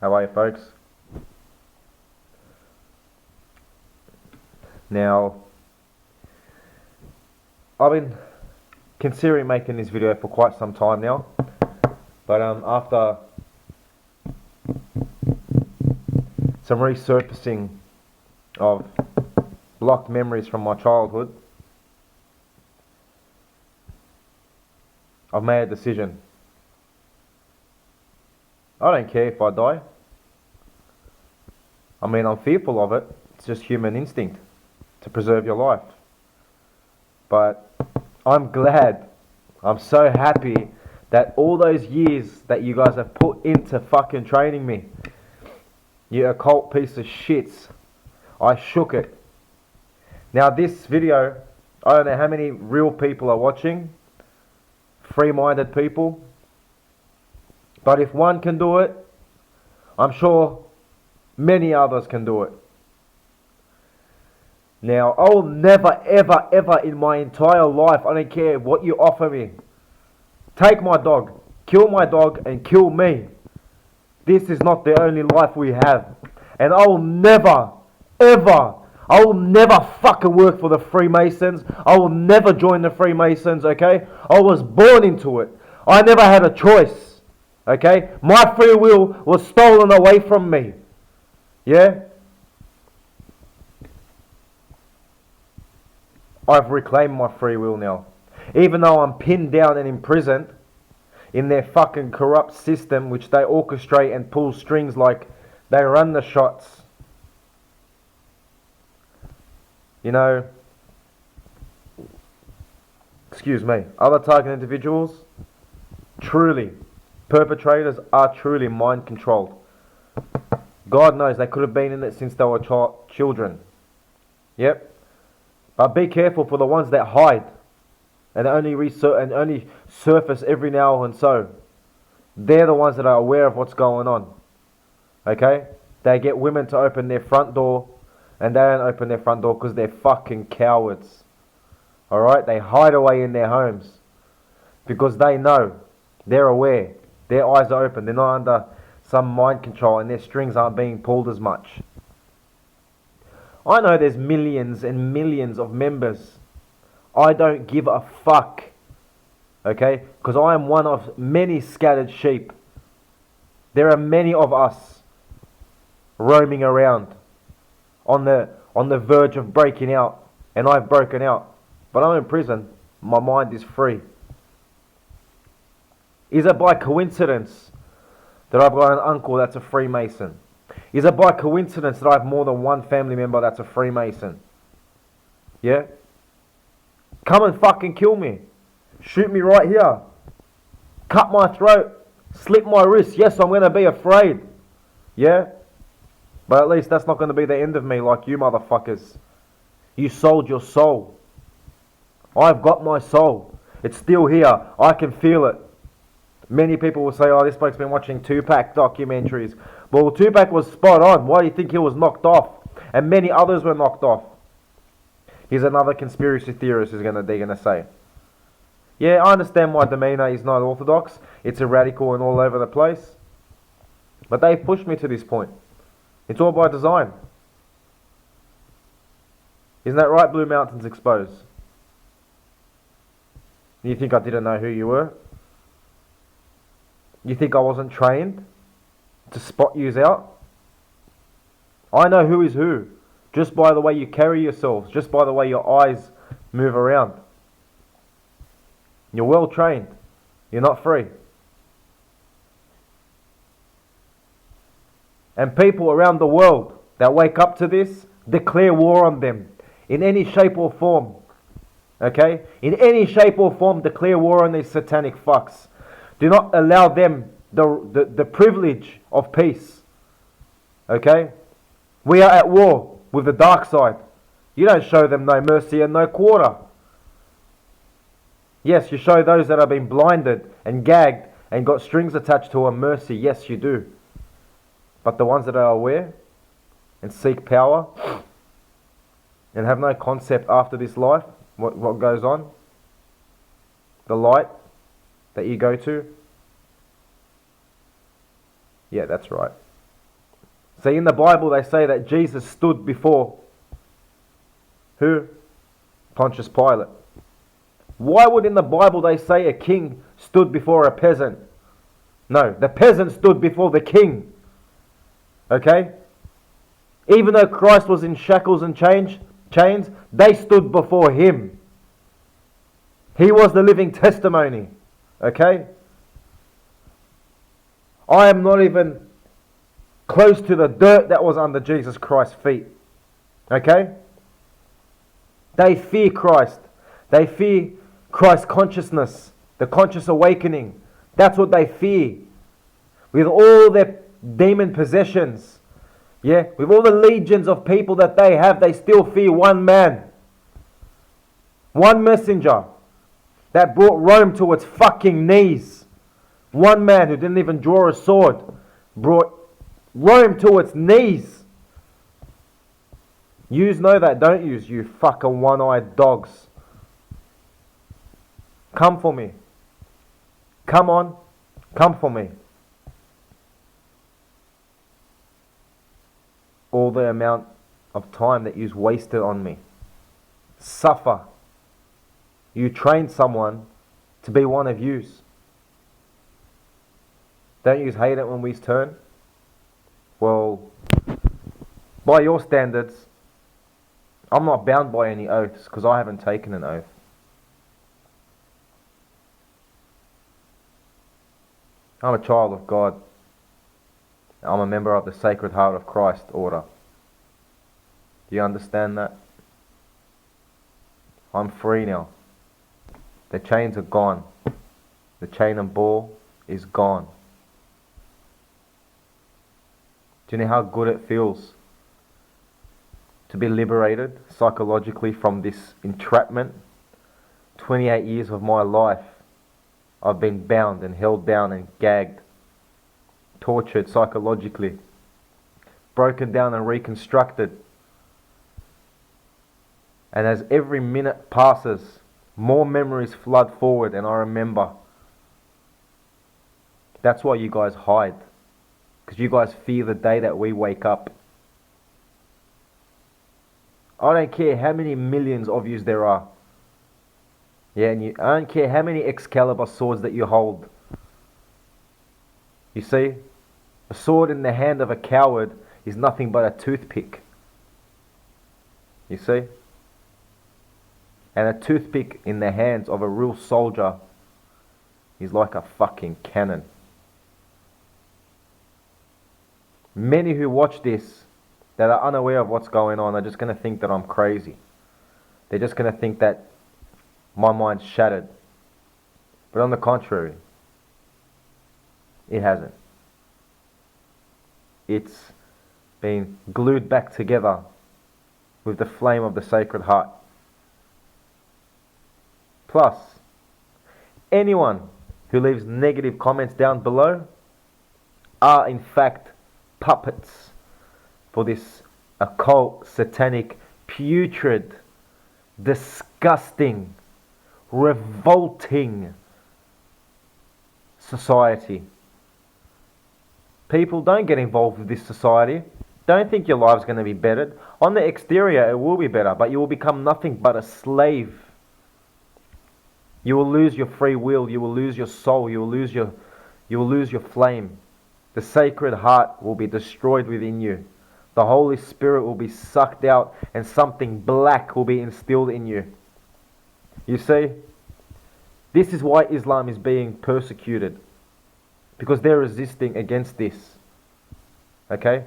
How are you, folks? Now, I've been considering making this video for quite some time now, but after some resurfacing of blocked memories from my childhood, I've made a decision. I don't care if I die. I mean, I'm fearful of it. It's just human instinct to preserve your life. But I'm glad, I'm so happy that all those years that you guys have put into fucking training me, you occult piece of shits, I shook it. Now this video, I don't know how many real people are watching, free-minded people, but if one can do it, I'm sure many others can do it. Now, I will never, ever, ever in my entire life, I don't care what you offer me, take my dog, kill my dog and kill me. This is not the only life we have. And I will never, ever, I will never fucking work for the Freemasons. I will never join the Freemasons, okay? I was born into it. I never had a choice, okay? My free will was stolen away from me. Yeah? I've reclaimed my free will now. Even though I'm pinned down and imprisoned in their fucking corrupt system, which they orchestrate and pull strings like they run the shots. You know, excuse me, other target individuals, truly, perpetrators are truly mind controlled. God knows they could have been in it since they were children. Yep. But be careful for the ones that hide and only surface every now and so. They're the ones that are aware of what's going on. Okay? They get women to open their front door, and they don't open their front door because they're fucking cowards. Alright? They hide away in their homes because they know, they're aware, their eyes are open, they're not under some mind control and their strings aren't being pulled as much. I know there's millions and millions of members. I don't give a fuck. Okay? Because I am one of many scattered sheep. There are many of us roaming around on the verge of breaking out. And I've broken out. But I'm in prison. My mind is free. Is it by coincidence that I've got an uncle that's a Freemason? Is it by coincidence that I have more than one family member that's a Freemason? Yeah? Come and fucking kill me. Shoot me right here. Cut my throat. Slit my wrist. Yes, I'm going to be afraid. Yeah? But at least that's not going to be the end of me like you motherfuckers. You sold your soul. I've got my soul. It's still here. I can feel it. Many people will say, oh, this bloke's been watching Tupac documentaries. Well, Tupac was spot on. Why do you think he was knocked off? And many others were knocked off. Here's another conspiracy theorist they're gonna say. Yeah, I understand my demeanour is not orthodox. It's radical and all over the place. But they've pushed me to this point. It's all by design. Isn't that right, Blue Mountains Exposed? You think I didn't know who you were? You think I wasn't trained to spot yous out? I know who is who, just by the way you carry yourselves, just by the way your eyes move around. You're well trained. You're not free. And people around the world that wake up to this, declare war on them in any shape or form. Okay? In any shape or form, declare war on these satanic fucks. Do not allow them the privilege of peace. Okay? We are at war with the dark side. You don't show them no mercy and no quarter. Yes, you show those that have been blinded and gagged and got strings attached to a mercy. Yes, you do. But the ones that are aware and seek power and have no concept after this life, what goes on, the light that you go to, yeah, that's right. See, in the Bible they say that Jesus stood before who? Pontius Pilate. Why would in the Bible they say a king stood before a peasant? No, the peasant stood before the king. Okay? Even though Christ was in shackles and chains, they stood before him. He was the living testimony. Okay? I am not even close to the dirt that was under Jesus Christ's feet. Okay? They fear Christ. They fear Christ consciousness, the conscious awakening. That's what they fear. With all their demon possessions, yeah, with all the legions of people that they have, they still fear one man. One messenger that brought Rome to its fucking knees. One man who didn't even draw a sword brought Rome to its knees. Yous know that, don't yous, you fucking one-eyed dogs? Come for me. Come on. Come for me. All the amount of time that yous wasted on me. Suffer. You trained someone to be one of yous. Don't yous hate it when we turn? Well, by your standards, I'm not bound by any oaths because I haven't taken an oath. I'm a child of God. I'm a member of the Sacred Heart of Christ order. Do you understand that? I'm free now. The chains are gone. The chain and ball is gone. Do you know how good it feels to be liberated psychologically from this entrapment? 28 years of my life I've been bound and held down and gagged, tortured psychologically, broken down and reconstructed. And as every minute passes, more memories flood forward and I remember. That's why you guys hide. Because you guys fear the day that we wake up. I don't care how many millions of yous there are. Yeah, and I don't care how many Excalibur swords that you hold. You see, a sword in the hand of a coward is nothing but a toothpick. You see? And a toothpick in the hands of a real soldier is like a fucking cannon. Many who watch this that are unaware of what's going on are just going to think that I'm crazy. They're just going to think that my mind's shattered. But on the contrary, it hasn't. It's been glued back together with the flame of the Sacred Heart. Plus, anyone who leaves negative comments down below are in fact puppets for this occult, satanic, putrid, disgusting, revolting society. People, don't get involved with this society. Don't think your life's going to be bettered. On the exterior, it will be better, but you will become nothing but a slave. You will lose your free will. You will lose your soul. You will lose your flame. The Sacred Heart will be destroyed within you. The Holy Spirit will be sucked out and something black will be instilled in you. You see, this is why Islam is being persecuted. Because they're resisting against this. Okay?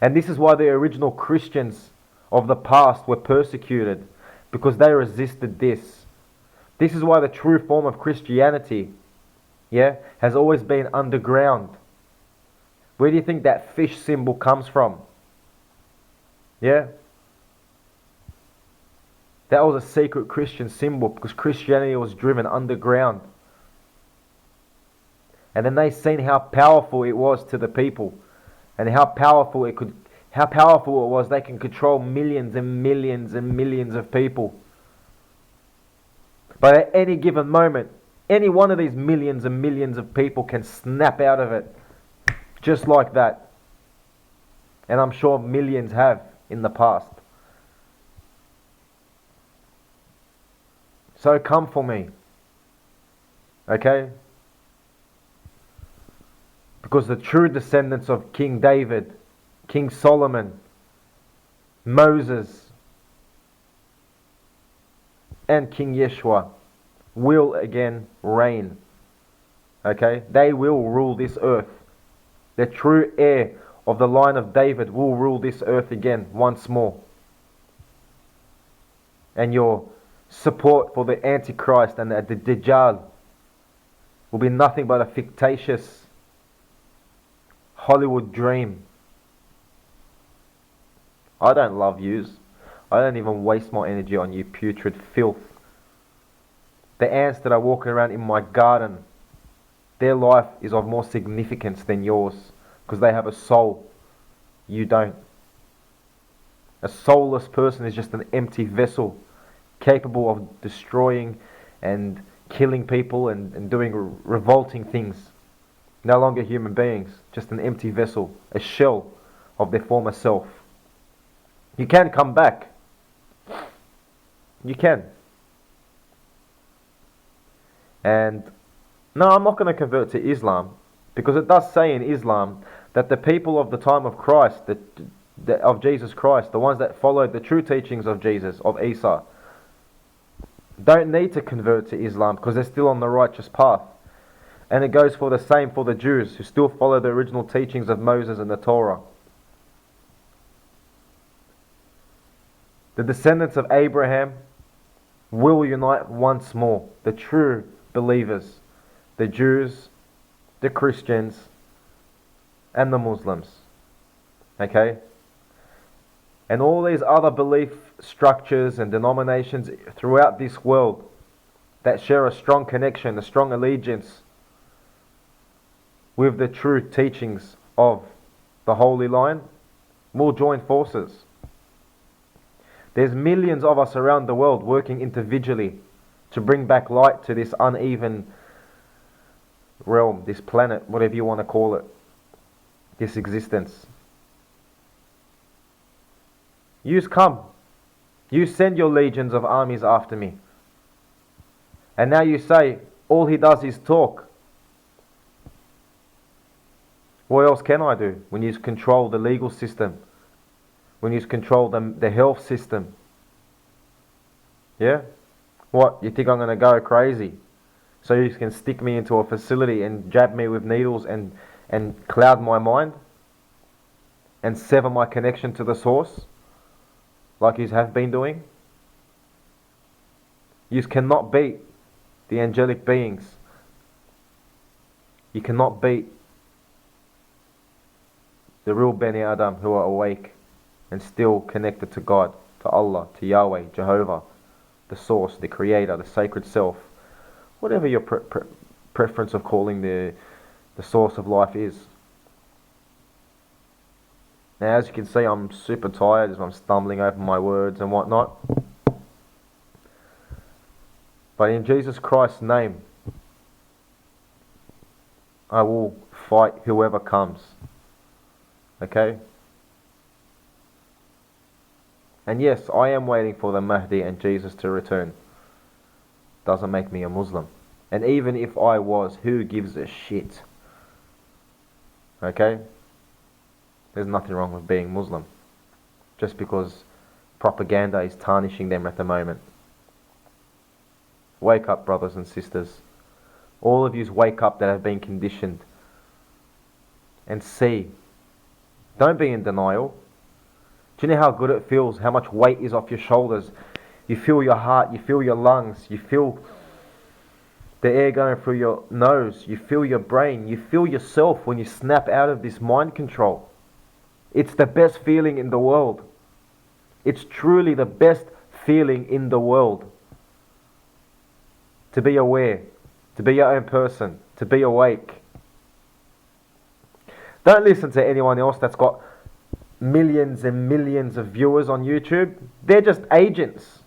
And this is why the original Christians of the past were persecuted. Because they resisted this. This is why the true form of Christianity, yeah, has always been underground. Where do you think that fish symbol comes from? Yeah? That was a secret Christian symbol because Christianity was driven underground. And then they seen how powerful it was to the people and how powerful it was they can control millions and millions and millions of people. But at any given moment, any one of these millions and millions of people can snap out of it. Just like that. And I'm sure millions have in the past. So come for me. Okay? Because the true descendants of King David, King Solomon, Moses, and King Yeshua will again reign. Okay? They will rule this earth. The true heir of the line of David will rule this earth again once more. And your support for the Antichrist and the Dajjal will be nothing but a fictitious Hollywood dream. I don't love yous. I don't even waste my energy on you putrid filth. The ants that are walking around in my garden, their life is of more significance than yours because they have a soul. You don't. A soulless person is just an empty vessel capable of destroying and killing people and doing revolting things. No longer human beings, just an empty vessel, a shell of their former self. You can come back. You can. And no, I'm not going to convert to Islam because it does say in Islam that the people of the time of Christ, of Jesus Christ, the ones that followed the true teachings of Jesus, of Isa, don't need to convert to Islam because they're still on the righteous path. And it goes for the same for the Jews who still follow the original teachings of Moses and the Torah. The descendants of Abraham will unite once more. The true believers, the Jews, the Christians, and the Muslims. Okay? And all these other belief structures and denominations throughout this world that share a strong connection, a strong allegiance with the true teachings of the Holy Line will join forces. There's millions of us around the world working individually to bring back light to this uneven realm, this planet, whatever you want to call it, this existence. Yous come. You send your legions of armies after me. And now you say, all he does is talk. What else can I do when you control the legal system? When you control the health system? Yeah? What, you think I'm going to go crazy? So you can stick me into a facility and jab me with needles and cloud my mind? And sever my connection to the source? Like you have been doing? You cannot beat the angelic beings. You cannot beat the real Beni Adam who are awake and still connected to God, to Allah, to Yahweh, Jehovah, the source, the creator, the sacred self. Whatever your preference of calling the source of life is. Now, as you can see, I'm super tired as I'm stumbling over my words and whatnot. But in Jesus Christ's name, I will fight whoever comes. Okay? And yes, I am waiting for the Mahdi and Jesus to return. Doesn't make me a Muslim. And even if I was, who gives a shit? Okay? There's nothing wrong with being Muslim. Just because propaganda is tarnishing them at the moment. Wake up, brothers and sisters. All of yous wake up that have been conditioned. And see. Don't be in denial. Do you know how good it feels? How much weight is off your shoulders? You feel your heart, you feel your lungs, you feel the air going through your nose, you feel your brain, you feel yourself when you snap out of this mind control. It's the best feeling in the world. It's truly the best feeling in the world. To be aware, to be your own person, to be awake. Don't listen to anyone else that's got millions and millions of viewers on YouTube. They're just agents.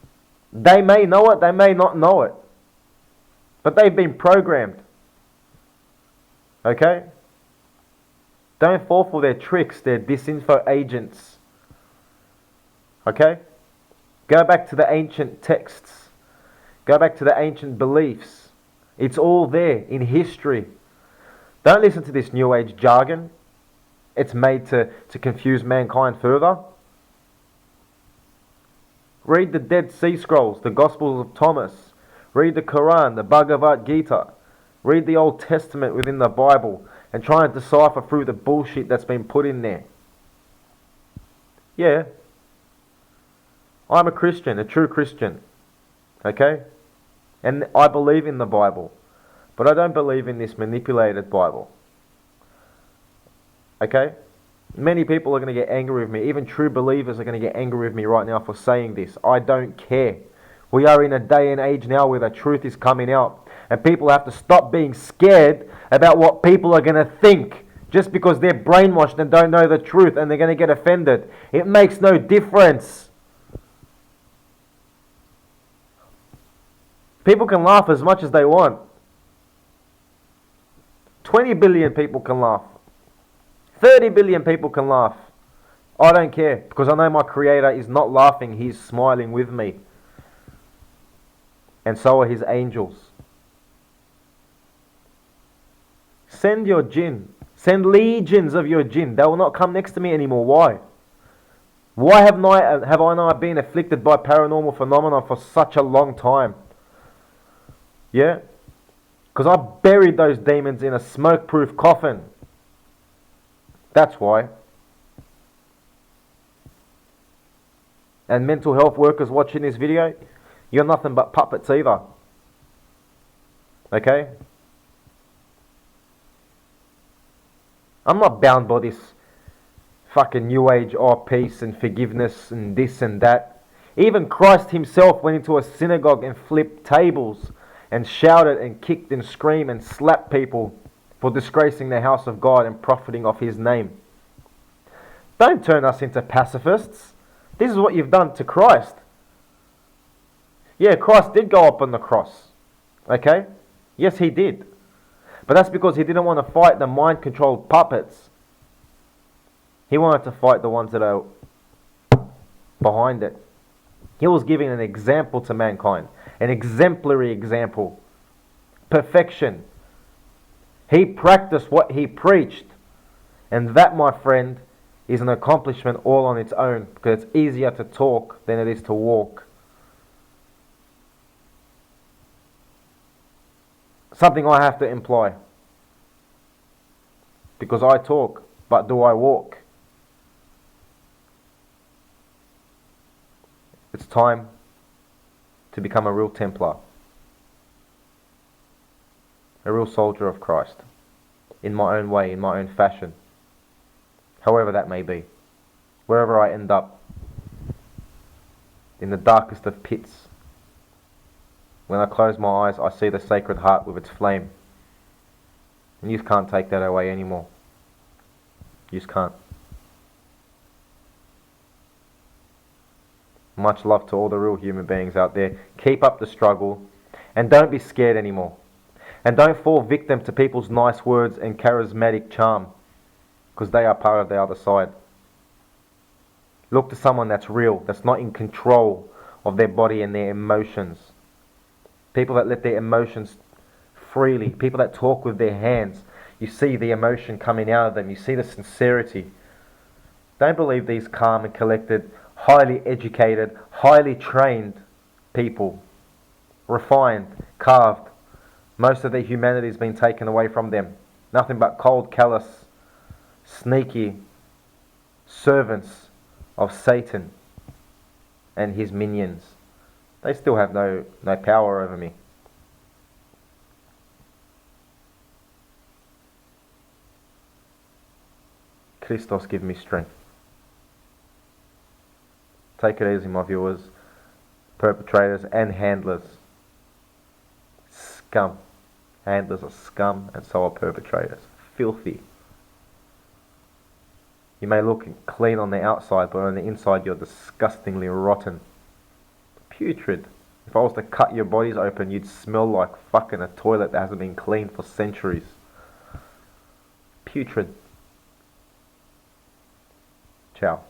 They may know it, they may not know it. But they've been programmed. Okay? Don't fall for their tricks, their disinfo agents. Okay? Go back to the ancient texts. Go back to the ancient beliefs. It's all there in history. Don't listen to this New Age jargon. It's made to confuse mankind further. Read the Dead Sea Scrolls, the Gospels of Thomas. Read the Quran, the Bhagavad Gita. Read the Old Testament within the Bible and try and decipher through the bullshit that's been put in there. Yeah. I'm a Christian, a true Christian. Okay? And I believe in the Bible. But I don't believe in this manipulated Bible. Okay? Many people are going to get angry with me. Even true believers are going to get angry with me right now for saying this. I don't care. We are in a day and age now where the truth is coming out. And people have to stop being scared about what people are going to think. Just because they're brainwashed and don't know the truth and they're going to get offended. It makes no difference. People can laugh as much as they want. 20 billion people can laugh. 30 billion people can laugh. I don't care, because I know my Creator is not laughing, He's smiling with me. And so are His angels. Send your jinn. Send legions of your jinn. They will not come next to me anymore. Why? Why have I not been afflicted by paranormal phenomena for such a long time? Yeah? Because I buried those demons in a smoke-proof coffin. That's why. And mental health workers watching this video, you're nothing but puppets either. Okay? I'm not bound by this fucking New Age, peace and forgiveness and this and that. Even Christ Himself went into a synagogue and flipped tables and shouted and kicked and screamed and slapped people for disgracing the house of God and profiting off His name. Don't turn us into pacifists. This is what you've done to Christ. Yeah, Christ did go up on the cross. Okay? Yes, He did. But that's because He didn't want to fight the mind-controlled puppets. He wanted to fight the ones that are behind it. He was giving an example to mankind. An exemplary example. Perfection. He practiced what He preached. And that, my friend, is an accomplishment all on its own. Because it's easier to talk than it is to walk. Something I have to imply. Because I talk, but do I walk? It's time to become a real Templar. A real soldier of Christ. In my own way, in my own fashion. However that may be. Wherever I end up. In the darkest of pits. When I close my eyes, I see the Sacred Heart with its flame. And you can't take that away anymore. You just can't. Much love to all the real human beings out there. Keep up the struggle. And don't be scared anymore. And don't fall victim to people's nice words and charismatic charm. Because they are part of the other side. Look to someone that's real. That's not in control of their body and their emotions. People that let their emotions freely. People that talk with their hands. You see the emotion coming out of them. You see the sincerity. Don't believe these calm and collected, highly educated, highly trained people. Refined, carved. Most of their humanity has been taken away from them. Nothing but cold, callous, sneaky servants of Satan and his minions. They still have no power over me. Christos, give me strength. Take it easy, my viewers, perpetrators and handlers. Scum. Handlers are scum and so are perpetrators. Filthy. You may look clean on the outside, but on the inside you're disgustingly rotten. Putrid. If I was to cut your bodies open, you'd smell like fucking a toilet that hasn't been cleaned for centuries. Putrid. Ciao.